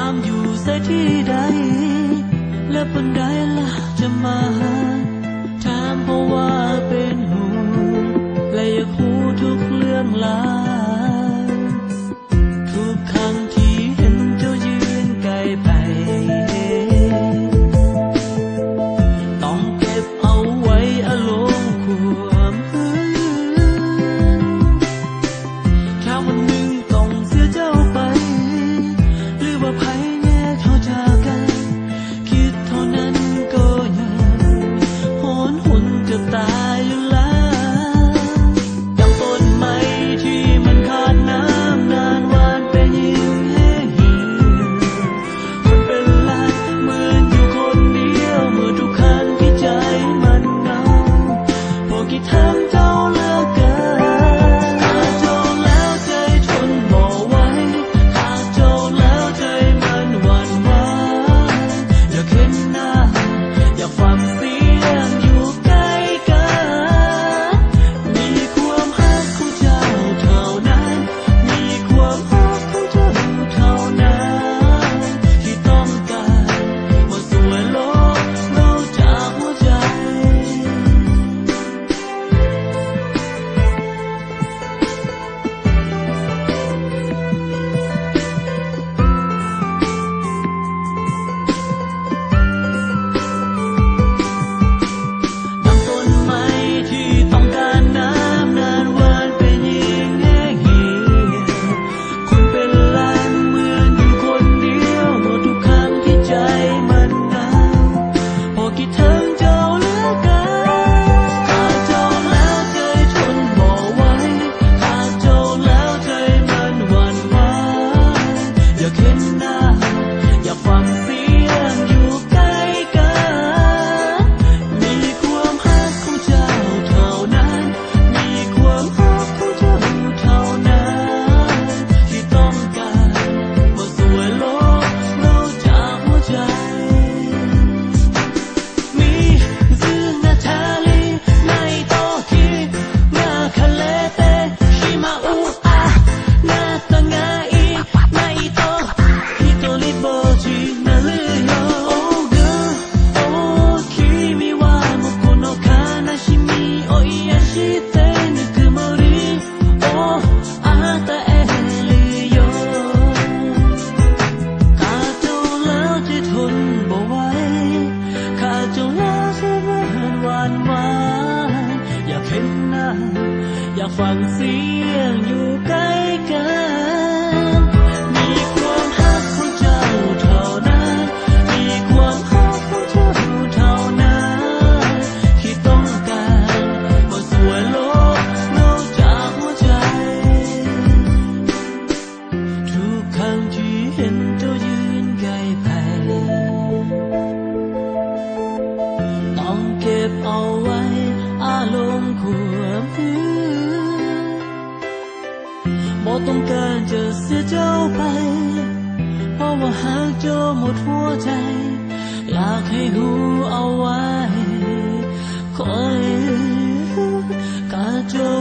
ามอยู่ใส่ที่ใดและปันใดล่ะจะมาหาถามเพราะว่าเป็นห่วงและอยากรู้ทุกเรื่องราวทุกครั้งที่เห็นเจ้ายืนไกลไปต้องเก็บเอาไว้อารมณ์ความหืนถ้าวันหนึ่งต้องเสียเจ้าไปหรือว่าภัยแยกเขาจากกันคิดเท่านั้นก็ยังโหนหุ่นจะตายอยู่แล้วอย่างต้นไม้ที่มันขาดน้ำนานวันเป็นยิ่งแห้งเหี่ยวคนเป็นลายเหมือนอยู่คนเดียวเมื่อทุกครั้งที่ใจมันเหงาพอกี่ครั้งเจ้าเลิกกันขาดเจ้าแล้วใจทนบ่ไหวขาดเจ้าแล้วใจมันหวั่นไหวอยากเห็นหน้าอยากฟังเสียงอยู่ใกล้กันมีความรักของเจ้าเท่านั้นมีความรักของเจ้าเท่านั้นที่ต้องการมาสวยโลกนอกจากหัวใจดังต้นไม้ที่ต้องการน้ำนานวันเป็นยิ่งแห้งเหี่ยวคนเป็นล้านเหมือนอยู่คนเดียวหมดทุกครั้งที่ใจมันหนาวพอคิดถึงเจ้าเหลือเกินขาดเจ้าแล้วใจทนบ่ไหวขาดเจ้าแล้วใจมันหวั่นไหวอยากเห็นหน้าอยากฟังเสียงอยู่ใกล้กันมีความรักของเจ้าเท่านั้นมีความรักของเจ้าเท่านั้นที่ต้องการมาสวยโลกนอกจากหัวใจมีซึ่งนาทาลีไม่ต้องคิดมาคาเลเตชิมาอูอานาตางาอีไม่ต้องฮิโตริโบจินาลือโยโอ้เกอโอ้คิมิวะโมโกโนคานาชิมิโออิยาชิเตนึกุโมริโออาตาเอลิโยขาดเจ้าแล้วใจทนบ่ไหวขาดเจ้าแล้วใจมันหวั่นไหวอยากเห็นหน้าอยากฟังเสียงอยู่ใกล้กันมีความรักของเจ้าเท่านั้นมีความรักของเจ้าเท่านั้นที่ต้องการมาสวยโลกนอกจากหัวใจทุกครั้งที่เห็นเจ้ายืนไกลไปต้องเก็บเอาไว้อารมณ์ความหืนบ่ต้องการจะเสียเจ้าไปเพราะว่าหากเจ้าหมดหัวใจอยากให้รู้เอาไว้คอยกาเจ้า